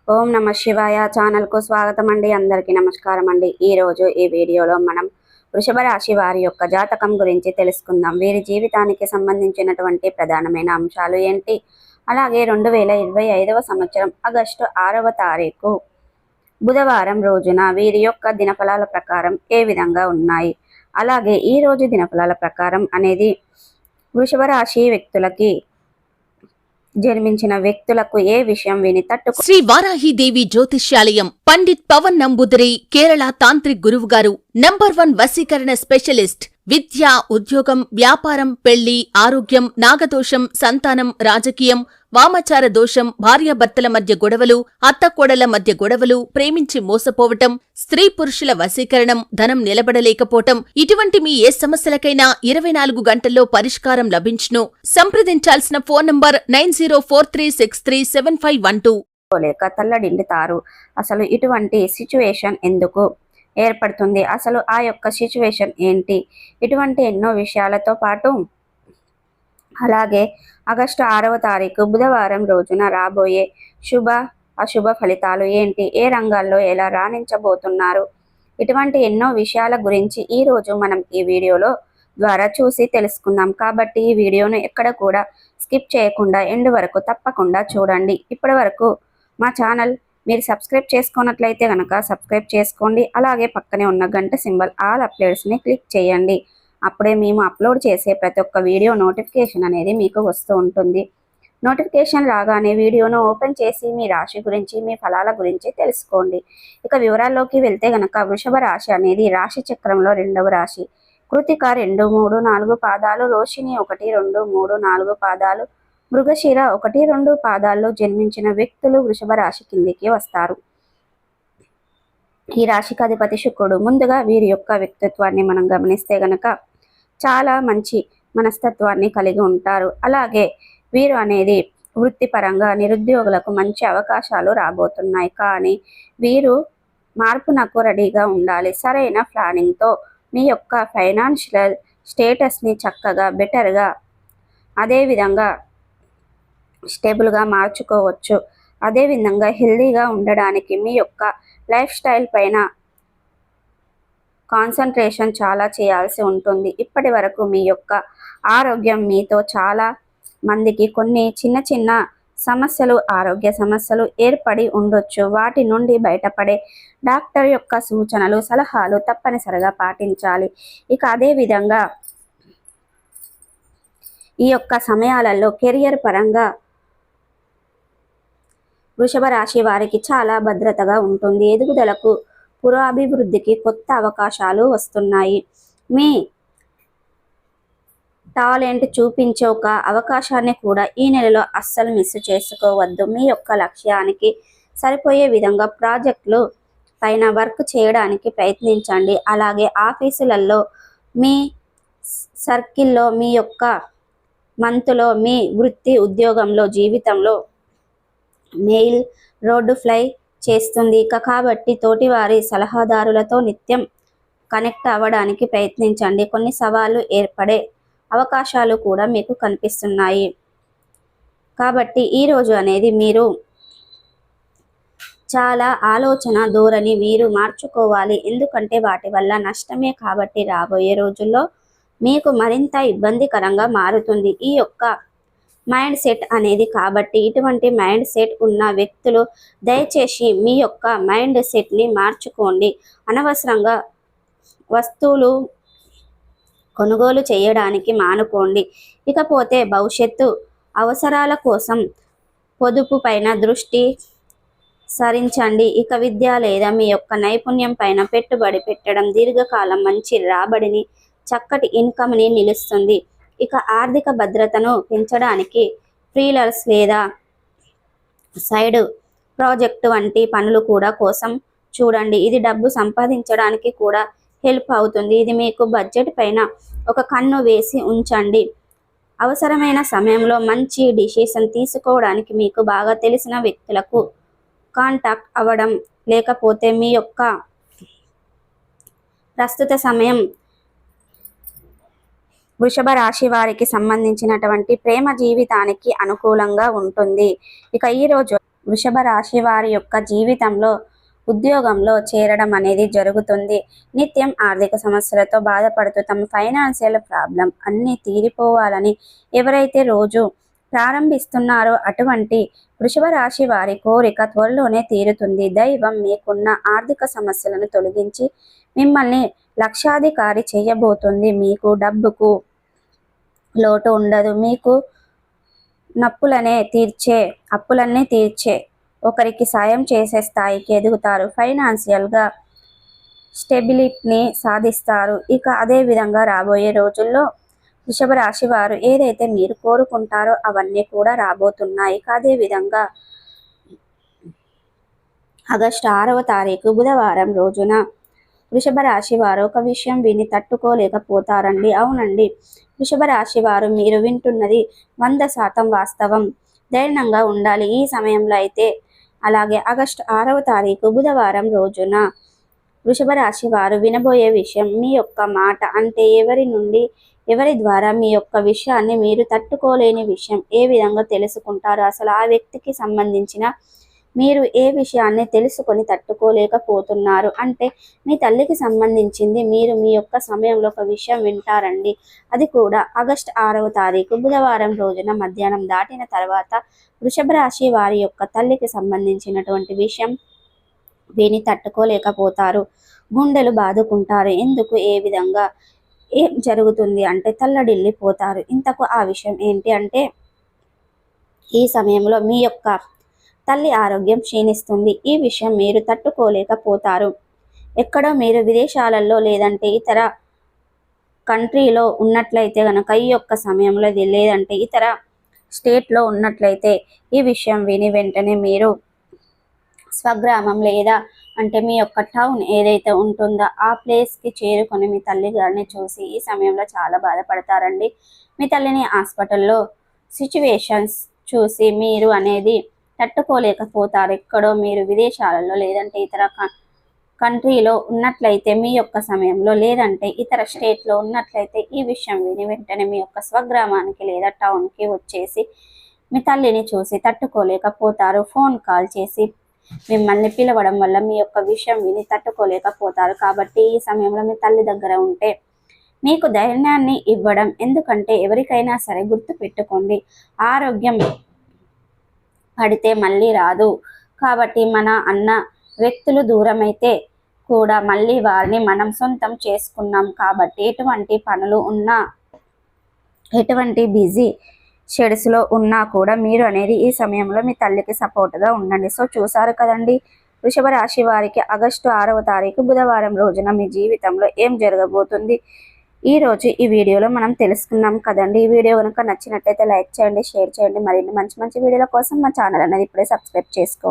ఓం నమ శివాయ ఛానల్ కు స్వాగతం అండి. అందరికీ నమస్కారం అండి. ఈ రోజు ఈ వీడియోలో మనం వృషభ రాశి వారి యొక్క జాతకం గురించి తెలుసుకుందాం. వీరి జీవితానికి సంబంధించినటువంటి ప్రధానమైన అంశాలు ఏంటి, అలాగే 2025వ సంవత్సరం ఆగస్టు 6వ తారీఖు బుధవారం రోజున వీరి యొక్క దినఫలాల ప్రకారం ఏ విధంగా ఉన్నాయి, అలాగే ఈ రోజు దినఫలాల ప్రకారం అనేది వృషభ రాశి వ్యక్తులకి జన్మించిన వ్యక్తులకు ఏ విషయం విని తట్టుకు. శ్రీ వారాహిదేవి జ్యోతిష్యాలయం పండిత్ పవన్ నంబూదరి కేరళ తాంత్రిక్ గురువు గారు నంబర్ 1 వశీకరణ స్పెషలిస్ట్. విద్య, ఉద్యోగం, వ్యాపారం, పెళ్లి, ఆరోగ్యం, నాగదోషం, సంతానం, రాజకీయం, వామాచార దోషం, భార్యాభర్తల మధ్య గొడవలు, అత్తకోడళ్ల మధ్య గొడవలు, ప్రేమించి మోసపోవటం, స్త్రీ పురుషుల వశీకరణం, ధనం నిలబడలేకపోవటం, ఇటువంటి మీ ఏ సమస్యలకైనా 24 గంటల్లో పరిష్కారం లభించును. సంప్రదించాల్సిన ఫోన్ నంబర్ 9043637512. లేక తల్లడిల్లుతారు. అసలు ఇటువంటి సిచ్యువేషన్ ఎందుకు ఏర్పడుతుంది, అసలు ఆ యొక్క సిచ్యువేషన్ ఏంటి, ఇటువంటి ఎన్నో విషయాలతో పాటు అలాగే ఆగస్టు 6వ తారీఖు బుధవారం రోజున రాబోయే శుభ అశుభ ఫలితాలు ఏంటి, ఏ రంగాల్లో ఎలా రాణించబోతున్నారు, ఇటువంటి ఎన్నో విషయాల గురించి ఈ రోజు మనం ఈ వీడియోలో ద్వారా చూసి తెలుసుకుందాం. కాబట్టి ఈ వీడియోను ఎక్కడ కూడా స్కిప్ చేయకుండా ఎండ్ వరకు తప్పకుండా చూడండి. ఇప్పటి వరకు మా ఛానల్ మీరు సబ్స్క్రైబ్ చేసుకున్నట్లయితే కనుక సబ్స్క్రైబ్ చేసుకోండి. అలాగే పక్కనే ఉన్న గంట సింబల్ ఆల్ అప్డేట్స్ని క్లిక్ చేయండి. అప్పుడే మేము అప్లోడ్ చేసే ప్రతి ఒక్క వీడియో నోటిఫికేషన్ అనేది మీకు వస్తూ ఉంటుంది. నోటిఫికేషన్ రాగానే వీడియోను ఓపెన్ చేసి మీ రాశి గురించి, మీ ఫలాల గురించి తెలుసుకోండి. ఇక వివరాల్లోకి వెళ్తే గనక వృషభ రాశి అనేది రాశి చక్రంలో 2వ రాశి. కృతిక 2, 3, 4 పాదాలు, రోషిణి 1, 2, 3, 4 పాదాలు, మృగశిర 1, 2 పాదాల్లో జన్మించిన వ్యక్తులు వృషభ రాశి కిందికి వస్తారు. ఈ రాశికి అధిపతి శుక్రుడు. ముందుగా వీరి యొక్క వ్యక్తిత్వాన్ని మనం గమనిస్తే గనక చాలా మంచి మనస్తత్వాన్ని కలిగి ఉంటారు. అలాగే వీరు అనేది వృత్తిపరంగా నిరుద్యోగులకు మంచి అవకాశాలు రాబోతున్నాయి. కానీ వీరు మార్పునకు రెడీగా ఉండాలి. సరైన ప్లానింగ్తో మీ యొక్క ఫైనాన్షియల్ స్టేటస్ని చక్కగా బెటర్గా అదేవిధంగా స్టేబుల్గా మార్చుకోవచ్చు. అదేవిధంగా హెల్దీగా ఉండడానికి మీ యొక్క లైఫ్ స్టైల్ పైన కాన్సన్ట్రేషన్ చాలా చేయాల్సి ఉంటుంది. ఇప్పటి వరకు మీ యొక్క ఆరోగ్యం మీతో చాలా మందికి కొన్ని చిన్న చిన్న సమస్యలు, ఆరోగ్య సమస్యలు ఏర్పడి ఉండొచ్చు. వాటి నుండి బయటపడే డాక్టర్ యొక్క సూచనలు, సలహాలు తప్పనిసరిగా పాటించాలి. ఇక అదేవిధంగా ఈ యొక్క సమయాలలో కెరియర్ పరంగా వృషభ రాశి వారికి చాలా భద్రతగా ఉంటుంది. ఎదుగుదలకు, పురోభివృద్ధికి కొత్త అవకాశాలు వస్తున్నాయి. మీ టాలెంట్ చూపించే ఒక అవకాశాన్ని కూడా ఈ నెలలో అస్సలు మిస్ చేసుకోవద్దు. మీ యొక్క లక్ష్యానికి సరిపోయే విధంగా ప్రాజెక్టులు పైన వర్క్ చేయడానికి ప్రయత్నించండి. అలాగే ఆఫీసులలో, మీ సర్కిల్లో, మీ యొక్క మంత్లో, మీ వృత్తి ఉద్యోగంలో, జీవితంలో మెయిల్ రోడ్డు ఫ్లై చేస్తుంది. కాబట్టి తోటివారి సలహాదారులతో నిత్యం కనెక్ట్ అవ్వడానికి ప్రయత్నించండి. కొన్ని సవాళ్లు ఏర్పడే అవకాశాలు కూడా మీకు కనిపిస్తున్నాయి. కాబట్టి ఈరోజు అనేది మీరు చాలా ఆలోచన ధోరణి మీరు మార్చుకోవాలి. ఎందుకంటే వాటి వల్ల నష్టమే. కాబట్టి రాబోయే రోజుల్లో మీకు మరింత ఇబ్బందికరంగా మారుతుంది ఈ యొక్క మైండ్ సెట్ అనేది. కాబట్టి ఇటువంటి మైండ్ సెట్ ఉన్న వ్యక్తులు దయచేసి మీ యొక్క మైండ్ సెట్ని మార్చుకోండి. అనవసరంగా వస్తువులు కొనుగోలు చేయడానికి మానుకోండి. ఇకపోతే భవిష్యత్తు అవసరాల కోసం పొదుపు పైన దృష్టి సారించండి. ఇక విద్య లేదా మీ యొక్క నైపుణ్యం పైన పెట్టుబడి పెట్టడం దీర్ఘకాలం మంచి రాబడిని, చక్కటి ఇన్కమ్ని నిలుస్తుంది. ఇక ఆర్థిక భద్రతను పెంచడానికి ఫ్రీలాన్స్ లేదా సైడ్ ప్రాజెక్టు వంటి పనులు కూడా కోసం చూడండి. ఇది డబ్బు సంపాదించడానికి కూడా హెల్ప్ అవుతుంది. ఇది మీకు బడ్జెట్ పైన ఒక కన్ను వేసి ఉంచండి. అవసరమైన సమయంలో మంచి డిసిషన్ తీసుకోవడానికి మీకు బాగా తెలిసిన వ్యక్తులకు కాంటాక్ట్ అవ్వడం, లేకపోతే మీ యొక్క ప్రస్తుత సమయం వృషభ రాశి వారికి సంబంధించినటువంటి ప్రేమ జీవితానికి అనుకూలంగా ఉంటుంది. ఇక ఈరోజు వృషభ రాశి వారి యొక్క జీవితంలో ఉద్యోగంలో చేరడం అనేది జరుగుతుంది. నిత్యం ఆర్థిక సమస్యలతో బాధపడుతూ తమ ఫైనాన్షియల్ ప్రాబ్లం అన్నీ తీరిపోవాలని ఎవరైతే రోజు ప్రారంభిస్తున్నారో అటువంటి వృషభ రాశి వారి కోరిక త్వరలోనే తీరుతుంది. దైవం మీకున్న ఆర్థిక సమస్యలను తొలగించి మిమ్మల్ని లక్షాధికారి చేయబోతుంది. మీకు డబ్బుకు లోటు ఉండదు. మీకు అప్పులన్నీ తీర్చే ఒకరికి సాయం చేసే స్థాయికి ఎదుగుతారు. ఫైనాన్షియల్గా స్టెబిలిటీని సాధిస్తారు. ఇక అదే విధంగా రాబోయే రోజుల్లో వృషభ రాశి వారు ఏదైతే మీరు కోరుకుంటారో అవన్నీ కూడా రాబోతున్నాయి. ఇక అదే విధంగా ఆగస్టు 6వ తారీఖు బుధవారం రోజున వృషభ రాశి వారు ఒక విషయం విని తట్టుకోలేకపోతారండి. అవునండి, వృషభ రాశి వారు మీరు వింటున్నది 100% వాస్తవం. ధైర్యంగా ఉండాలి ఈ సమయంలో అయితే. అలాగే ఆగస్టు 6వ తారీఖు బుధవారం రోజున వృషభ రాశి వారు వినబోయే విషయం మీ యొక్క మాట, అంటే ఎవరి ద్వారా మీ యొక్క విషయాన్ని మీరు తట్టుకోలేని విషయం ఏ విధంగా తెలుసుకుంటారు, అసలు ఆ వ్యక్తికి సంబంధించిన మీరు ఏ విషయాన్ని తెలుసుకొని తట్టుకోలేకపోతున్నారు, అంటే మీ తల్లికి సంబంధించింది మీరు మీ యొక్క సమయంలో ఒక విషయం వింటారండి. అది కూడా ఆగస్టు 6వ తారీఖు బుధవారం రోజున మధ్యాహ్నం దాటిన తర్వాత వృషభ రాశి వారి యొక్క తల్లికి సంబంధించినటువంటి విషయం విని తట్టుకోలేకపోతారు. గుండెలు బాదుకుంటారు. ఎందుకు, ఏ విధంగా, ఏం జరుగుతుంది అంటే తల్లడిల్లిపోతారు. ఇంతకు ఆ విషయం ఏంటి అంటే ఈ సమయంలో మీ యొక్క తల్లి ఆరోగ్యం క్షీణిస్తుంది. ఈ విషయం మీరు తట్టుకోలేకపోతారు. ఎక్కడో మీరు విదేశాలలో లేదంటే ఇతర కంట్రీలో ఉన్నట్లయితే కనుక ఈ యొక్క సమయంలో, లేదంటే ఇతర స్టేట్లో ఉన్నట్లయితే ఈ విషయం విని వెంటనే మీరు స్వగ్రామం లేదా అంటే మీ యొక్క టౌన్ ఏదైతే ఉంటుందో ఆ ప్లేస్కి చేరుకొని మీ తల్లి గారిని చూసి ఈ సమయంలో చాలా బాధపడతారండి. మీ తల్లిని హాస్పిటల్లో సిచ్యువేషన్స్ చూసి మీరు అనేది తట్టుకోలేకపోతారు. ఎక్కడో మీరు విదేశాలలో లేదంటే ఇతర కంట్రీలో ఉన్నట్లయితే మీ యొక్క సమయంలో, లేదంటే ఇతర స్టేట్లో ఉన్నట్లయితే ఈ విషయం విని వెంటనే మీ యొక్క స్వగ్రామానికి లేదా టౌన్కి వచ్చేసి మీ తల్లిని చూసి తట్టుకోలేకపోతారు. ఫోన్ కాల్ చేసి మిమ్మల్ని పిలవడం వల్ల మీ యొక్క విషయం విని తట్టుకోలేకపోతారు. కాబట్టి ఈ సమయంలో మీ తల్లి దగ్గర ఉంటే మీకు ధైర్యాన్ని ఇవ్వడం, ఎందుకంటే ఎవరికైనా సరే గుర్తు పెట్టుకోండి, ఆరోగ్యం పడితే మళ్ళీ రాదు. కాబట్టి మన అన్న వ్యక్తులు దూరమైతే కూడా మళ్ళీ వారిని మనం సొంతం చేసుకున్నాం. కాబట్టి ఎటువంటి పనులు ఉన్నా, ఎటువంటి బిజీ షెడ్స్లో ఉన్నా కూడా మీరు అనేది ఈ సమయంలో మీ తల్లికి సపోర్ట్గా ఉండండి. సో చూసారు కదండి, వృషభ రాశి వారికి ఆగస్టు 6వ తారీఖు బుధవారం రోజున మీ జీవితంలో ఏం జరగబోతుంది ఈ రోజు ఈ వీడియోలో మనం తెలుసుకున్నాం కదండి. ఈ వీడియో కనుక నచ్చినట్టయితే లైక్ చేయండి, షేర్ చేయండి. మరిన్ని మంచి మంచి వీడియోల కోసం మా ఛానల్ అనేది ఇప్పుడే సబ్స్క్రైబ్ చేసుకోండి.